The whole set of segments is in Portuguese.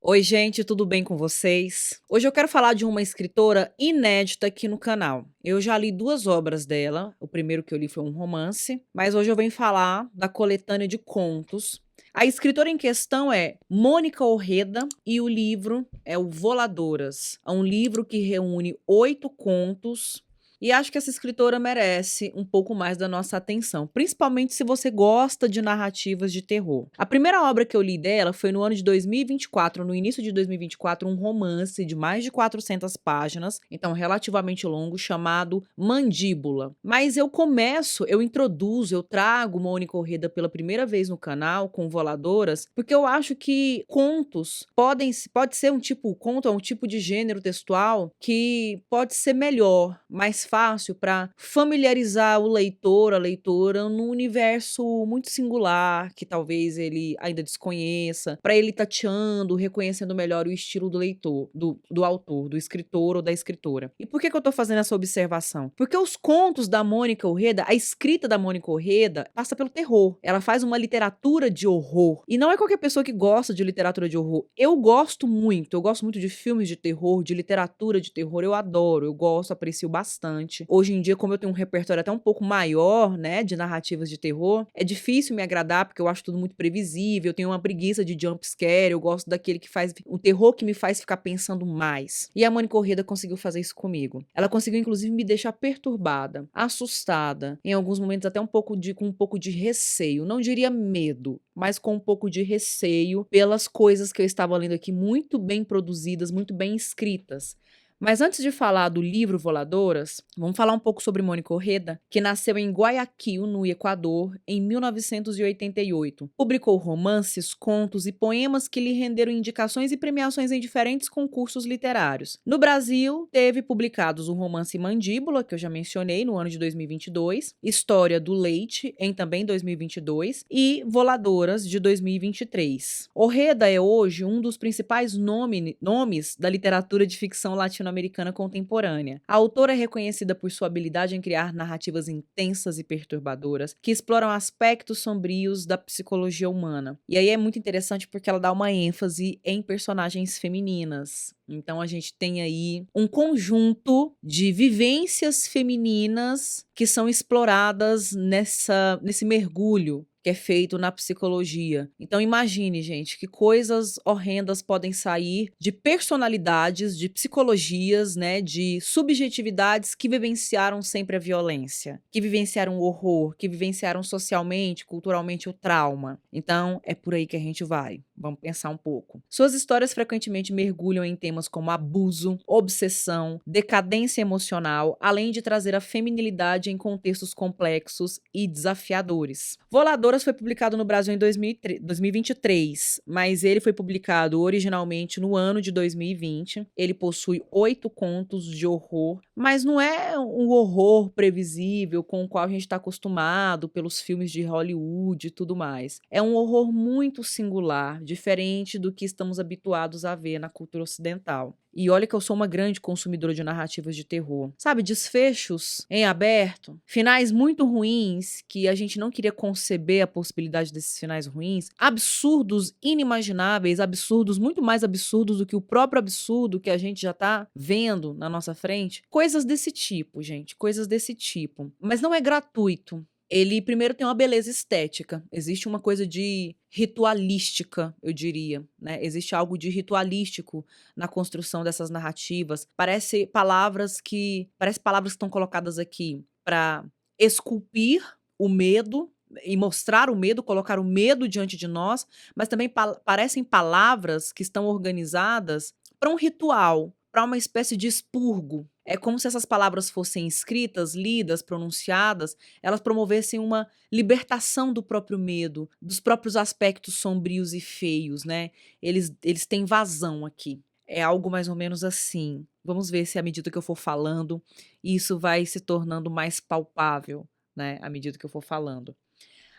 Oi, gente, tudo bem com vocês? Hoje eu quero falar de uma escritora inédita aqui no canal. Eu já li 2 obras dela, o primeiro que eu li foi um romance, mas hoje eu venho falar da coletânea de contos. A escritora em questão é Mônica Orreda e o livro é o Voladoras. É um livro que reúne 8 contos. E acho que essa escritora merece um pouco mais da nossa atenção, principalmente se você gosta de narrativas de terror. A primeira obra que eu li dela foi no ano de 2024, no início de 2024, um romance de mais de 400 páginas, então relativamente longo, chamado Mandíbula. Mas eu introduzo, eu trago Mônica Orreda pela primeira vez no canal com Voladoras, porque eu acho que contos pode ser um tipo, conto é um tipo de gênero textual que pode ser melhor, mais fácil para familiarizar o leitor, a leitora, num universo muito singular, que talvez ele ainda desconheça, para ele tateando, reconhecendo melhor o estilo do leitor, do autor, do escritor ou da escritora. E por que eu tô fazendo essa observação? Porque os contos da Mônica Orreda, a escrita da Mônica Orreda, passa pelo terror. Ela faz uma literatura de horror. E não é qualquer pessoa que gosta de literatura de horror. Eu gosto muito de filmes de terror, de literatura de terror, eu adoro, eu gosto, aprecio bastante. Hoje em dia, como eu tenho um repertório até um pouco maior, né, de narrativas de terror, é difícil me agradar porque eu acho tudo muito previsível, eu tenho uma preguiça de jump scare, eu gosto daquele que faz o terror que me faz ficar pensando mais. E a Mônica Orreda conseguiu fazer isso comigo. Ela conseguiu inclusive me deixar perturbada, assustada, em alguns momentos até com um pouco de receio, não diria medo, mas com um pouco de receio pelas coisas que eu estava lendo aqui muito bem produzidas, muito bem escritas. Mas antes de falar do livro Voladoras, vamos falar um pouco sobre Mônica Orreda, que nasceu em Guayaquil, no Equador, em 1988. Publicou romances, contos e poemas que lhe renderam indicações e premiações em diferentes concursos literários. No Brasil, teve publicados o romance Mandíbula, que eu já mencionei, no ano de 2022, História do Leite, em também 2022, e Voladoras, de 2023. Orreda é hoje um dos principais nomes da literatura de ficção latino-americana contemporânea. A autora é reconhecida por sua habilidade em criar narrativas intensas e perturbadoras que exploram aspectos sombrios da psicologia humana. E aí é muito interessante porque ela dá uma ênfase em personagens femininas. Então a gente tem aí um conjunto de vivências femininas que são exploradas nesse mergulho que é feito na psicologia. Então imagine, gente, que coisas horrendas podem sair de personalidades, de psicologias, né, de subjetividades que vivenciaram sempre a violência, que vivenciaram o horror, que vivenciaram socialmente, culturalmente o trauma. Então é por aí que a gente vai. Vamos pensar um pouco. Suas histórias frequentemente mergulham em temas como abuso, obsessão, decadência emocional, além de trazer a feminilidade em contextos complexos e desafiadores. Voladoras foi publicado no Brasil em 2023, mas ele foi publicado originalmente no ano de 2020. Ele possui 8 contos de horror, mas não é um horror previsível com o qual a gente está acostumado pelos filmes de Hollywood e tudo mais. É um horror muito singular, diferente do que estamos habituados a ver na cultura ocidental. E olha que eu sou uma grande consumidora de narrativas de terror. Sabe, desfechos em aberto, finais muito ruins que a gente não queria conceber a possibilidade desses finais ruins, absurdos inimagináveis, absurdos muito mais absurdos do que o próprio absurdo que a gente já tá vendo na nossa frente. Coisas desse tipo, gente, coisas desse tipo. Mas não é gratuito. Ele primeiro tem uma beleza estética. Existe uma coisa de ritualística, eu diria, né? Existe algo de ritualístico na construção dessas narrativas. Parece palavras que estão colocadas aqui para esculpir o medo e mostrar o medo, colocar o medo diante de nós, mas também parecem palavras que estão organizadas para um ritual, para uma espécie de expurgo. É como se essas palavras fossem escritas, lidas, pronunciadas, elas promovessem uma libertação do próprio medo, dos próprios aspectos sombrios e feios, né? Eles têm vazão aqui. É algo mais ou menos assim. Vamos ver se à medida que eu for falando, isso vai se tornando mais palpável, né? À medida que eu for falando.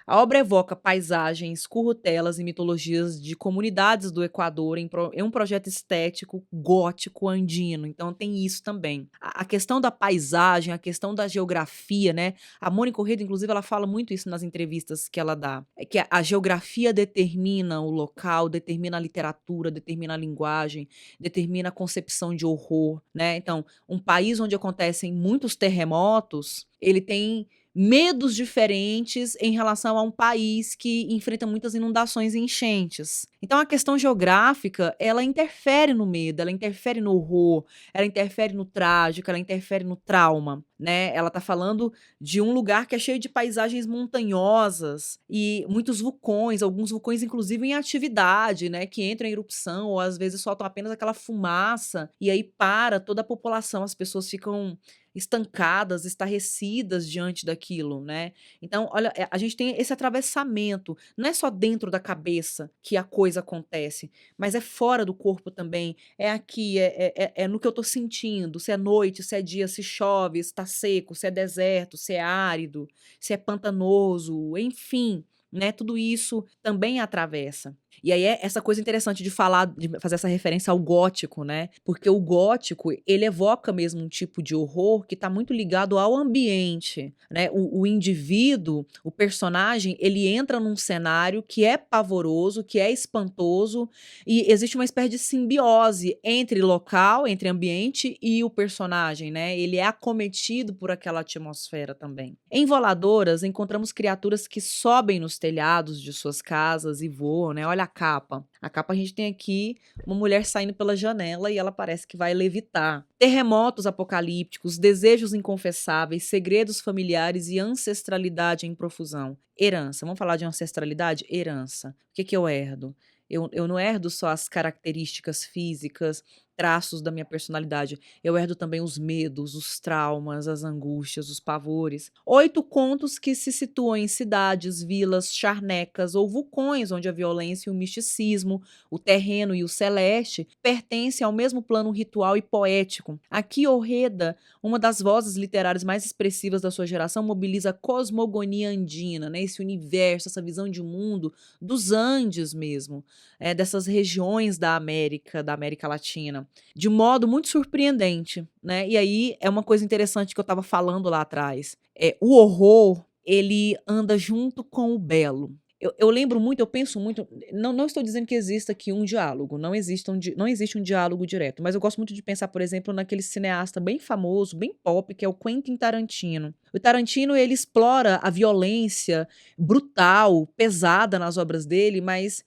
A obra evoca paisagens, currutelas e mitologias de comunidades do Equador em um projeto estético gótico andino, então tem isso também. A questão da paisagem, a questão da geografia, né, a Mônica Orredo, inclusive, ela fala muito isso nas entrevistas que ela dá, é que a geografia determina o local, determina a literatura, determina a linguagem, determina a concepção de horror, né. Então, um país onde acontecem muitos terremotos, ele tem medos diferentes em relação a um país que enfrenta muitas inundações e enchentes. Então a questão geográfica, ela interfere no medo, ela interfere no horror, ela interfere no trágico, ela interfere no trauma, né. Ela tá falando de um lugar que é cheio de paisagens montanhosas e muitos vulcões, alguns vulcões inclusive em atividade, né, que entram em erupção ou às vezes soltam apenas aquela fumaça, e aí para toda a população, as pessoas ficam estancadas, estarrecidas diante daquilo, né. Então, olha, a gente tem esse atravessamento, não é só dentro da cabeça que a coisa acontece, mas é fora do corpo também, é aqui, é no que eu tô sentindo, se é noite, se é dia, se chove, se tá seco, se é deserto, se é árido, se é pantanoso, enfim, né, tudo isso também atravessa. E aí é essa coisa interessante de falar, de fazer essa referência ao gótico, né, porque o gótico, ele evoca mesmo um tipo de horror que está muito ligado ao ambiente, né, o indivíduo, o personagem, ele entra num cenário que é pavoroso, que é espantoso, e existe uma espécie de simbiose entre local, entre ambiente e o personagem, né, ele é acometido por aquela atmosfera também. Em Voladoras, encontramos criaturas que sobem nos telhados de suas casas e voam, né, olha a capa. A capa a gente tem aqui uma mulher saindo pela janela e ela parece que vai levitar. Terremotos apocalípticos, desejos inconfessáveis, segredos familiares e ancestralidade em profusão. Herança. Vamos falar de ancestralidade? Herança. O que que eu herdo? Eu não herdo só as características físicas, traços da minha personalidade. Eu herdo também os medos, os traumas, as angústias, os pavores. 8 contos que se situam em cidades, vilas, charnecas ou vulcões, onde a violência e o misticismo, o terreno e o celeste pertencem ao mesmo plano ritual e poético. Aqui, Orreda, uma das vozes literárias mais expressivas da sua geração, mobiliza a cosmogonia andina, né? Esse universo, essa visão de mundo dos Andes mesmo, dessas regiões da América Latina, de modo muito surpreendente, né. E aí é uma coisa interessante que eu estava falando lá atrás, o horror, ele anda junto com o belo. Eu lembro muito, eu penso muito, não estou dizendo que exista aqui um diálogo, não existe um diálogo direto, mas eu gosto muito de pensar, por exemplo, naquele cineasta bem famoso, bem pop, que é o Quentin Tarantino. O Tarantino, ele explora a violência brutal, pesada nas obras dele, mas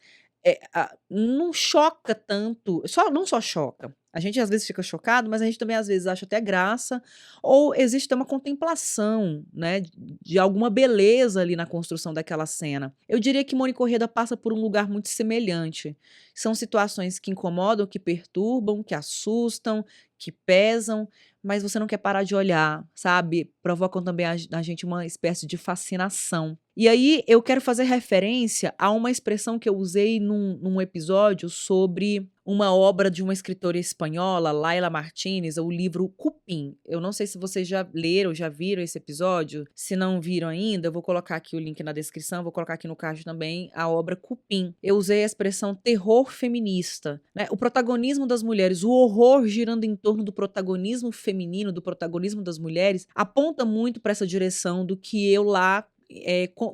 não choca tanto, não só choca, a gente às vezes fica chocado, mas a gente também às vezes acha até graça, ou existe até uma contemplação, né, de alguma beleza ali na construção daquela cena. Eu diria que Mônica Corrêa passa por um lugar muito semelhante. São situações que incomodam, que perturbam, que assustam, que pesam, mas você não quer parar de olhar, sabe, provocam também na gente uma espécie de fascinação. E aí eu quero fazer referência a uma expressão que eu usei num episódio sobre uma obra de uma escritora espanhola, Laila Martínez, o livro Cupim. Eu não sei se vocês já leram, já viram esse episódio. Se não viram ainda, eu vou colocar aqui o link na descrição, vou colocar aqui no card também a obra Cupim. Eu usei a expressão terror feminista, né? O protagonismo das mulheres, o horror girando em torno do protagonismo feminino, do protagonismo das mulheres, aponta muito para essa direção do que eu lá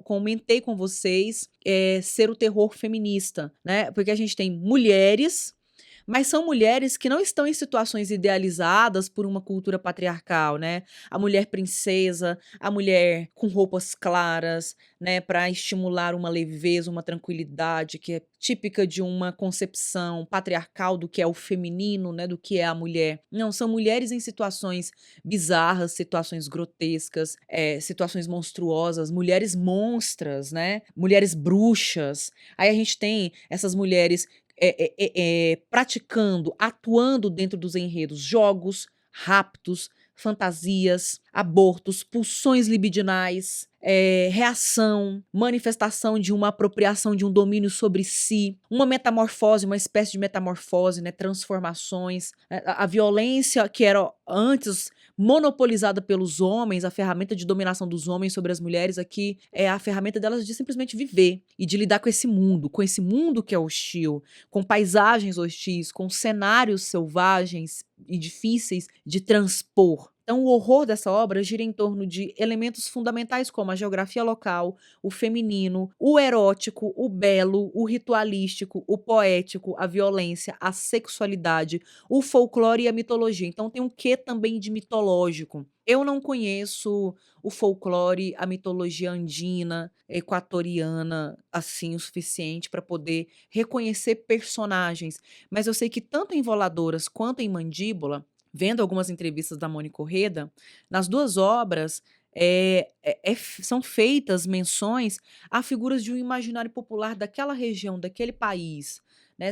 comentei com vocês, ser o terror feminista, né? Porque a gente tem mulheres, mas são mulheres que não estão em situações idealizadas por uma cultura patriarcal, né? A mulher princesa, a mulher com roupas claras, né, para estimular uma leveza, uma tranquilidade que é típica de uma concepção patriarcal do que é o feminino, né, do que é a mulher. Não, são mulheres em situações bizarras, situações grotescas, situações monstruosas, mulheres monstras, né? Mulheres bruxas. Aí a gente tem essas mulheres praticando, atuando dentro dos enredos, jogos, raptos, fantasias, abortos, pulsões libidinais, reação, manifestação de uma apropriação de um domínio sobre si, uma metamorfose, uma espécie de metamorfose, né, transformações, a violência que era antes monopolizada pelos homens, a ferramenta de dominação dos homens sobre as mulheres aqui é a ferramenta delas de simplesmente viver e de lidar com esse mundo que é hostil, com paisagens hostis, com cenários selvagens e difíceis de transpor. Então, o horror dessa obra gira em torno de elementos fundamentais como a geografia local, o feminino, o erótico, o belo, o ritualístico, o poético, a violência, a sexualidade, o folclore e a mitologia. Então, tem um quê também de mitológico. Eu não conheço o folclore, a mitologia andina, equatoriana, assim, o suficiente para poder reconhecer personagens. Mas eu sei que tanto em Voladoras quanto em Mandíbula, vendo algumas entrevistas da Mônica Orreda, nas 2 obras, são feitas menções a figuras de um imaginário popular daquela região, daquele país, né,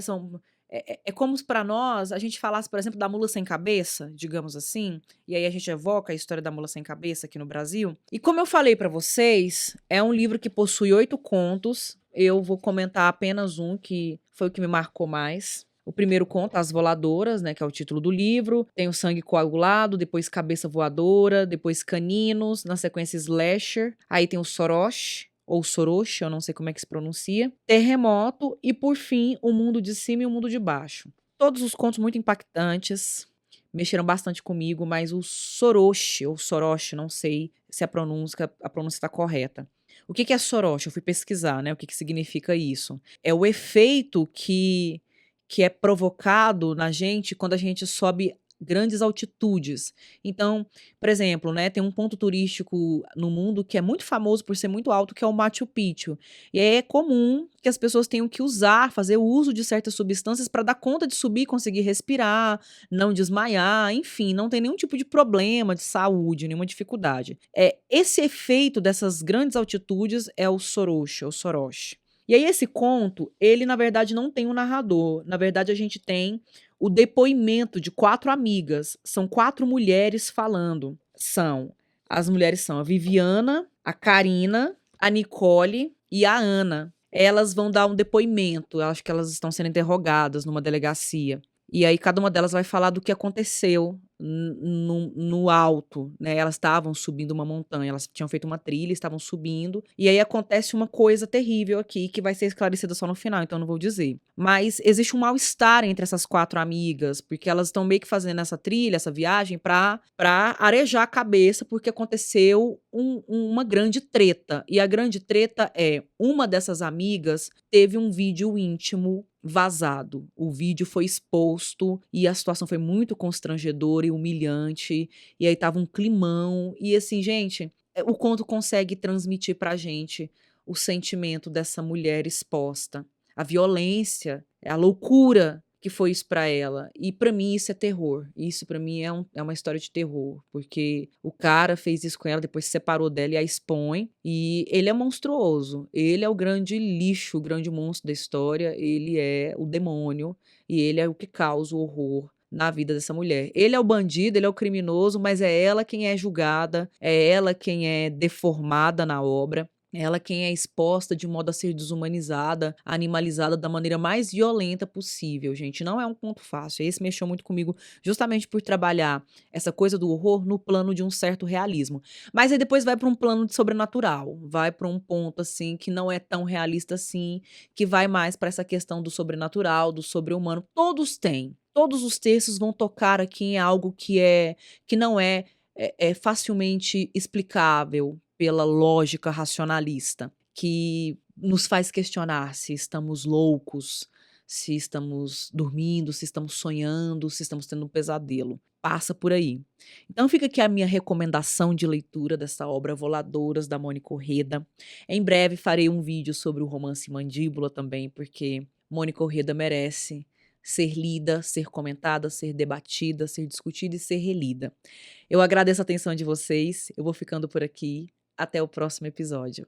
é como se para nós, a gente falasse, por exemplo, da mula sem cabeça, digamos assim, e aí a gente evoca a história da mula sem cabeça aqui no Brasil. E como eu falei para vocês, é um livro que possui 8 contos, eu vou comentar apenas um, que foi o que me marcou mais. O primeiro conto, As Voladoras, né, que é o título do livro. Tem o Sangue Coagulado, depois Cabeça Voadora, depois Caninos, na sequência Slasher. Aí tem o Soroche, ou Soroche, eu não sei como é que se pronuncia. Terremoto e, por fim, O Mundo de Cima e O Mundo de Baixo. Todos os contos muito impactantes, mexeram bastante comigo, mas o Soroche, ou Soroche, não sei se a pronúncia está correta. O que é Soroche? Eu fui pesquisar, né, o que significa isso. É o efeito que é provocado na gente quando a gente sobe grandes altitudes. Então, por exemplo, né, tem um ponto turístico no mundo que é muito famoso por ser muito alto, que é o Machu Picchu. E aí é comum que as pessoas tenham que fazer uso de certas substâncias para dar conta de subir, conseguir respirar, não desmaiar, enfim, não tem nenhum tipo de problema de saúde, nenhuma dificuldade. Esse efeito dessas grandes altitudes é o Soroche, ou Soroche. E aí esse conto, ele na verdade não tem um narrador, na verdade a gente tem o depoimento de 4 amigas, são 4 mulheres falando. As mulheres são a Viviana, a Karina, a Nicole e a Ana. Elas vão dar um depoimento, eu acho que elas estão sendo interrogadas numa delegacia. E aí cada uma delas vai falar do que aconteceu no alto, né? Elas estavam subindo uma montanha, elas tinham feito uma trilha, estavam subindo, e aí acontece uma coisa terrível aqui que vai ser esclarecida só no final, então eu não vou dizer. Mas existe um mal-estar entre essas 4 amigas, porque elas estão meio que fazendo essa trilha, essa viagem pra arejar a cabeça, porque aconteceu uma grande treta. E a grande treta é, uma dessas amigas teve um vídeo íntimo vazado. O vídeo foi exposto e a situação foi muito constrangedora e humilhante. E aí tava um climão. E assim, gente, o conto consegue transmitir pra gente o sentimento dessa mulher exposta. A violência, a loucura que foi isso pra ela. E pra mim isso é terror. Isso pra mim é uma história de terror. Porque o cara fez isso com ela, depois se separou dela e a expõe. E ele é monstruoso. Ele é o grande lixo, o grande monstro da história. Ele é o demônio. E ele é o que causa o horror na vida dessa mulher. Ele é o bandido, ele é o criminoso, mas é ela quem é julgada, é ela quem é deformada na obra. Ela quem é exposta de modo a ser desumanizada, animalizada da maneira mais violenta possível, gente. Não é um ponto fácil. Esse mexeu muito comigo justamente por trabalhar essa coisa do horror no plano de um certo realismo. Mas aí depois vai para um plano de sobrenatural. Vai para um ponto, assim, que não é tão realista assim, que vai mais para essa questão do sobrenatural, do sobre-humano. Todos têm. Todos os textos vão tocar aqui em algo que não é facilmente explicável pela lógica racionalista, que nos faz questionar se estamos loucos, se estamos dormindo, se estamos sonhando, se estamos tendo um pesadelo. Passa por aí. Então fica aqui a minha recomendação de leitura dessa obra Voladoras, da Mônica Orreda. Em breve farei um vídeo sobre o romance Mandíbula também, porque Mônica Orreda merece ser lida, ser comentada, ser debatida, ser discutida e ser relida. Eu agradeço a atenção de vocês, eu vou ficando por aqui. Até o próximo episódio.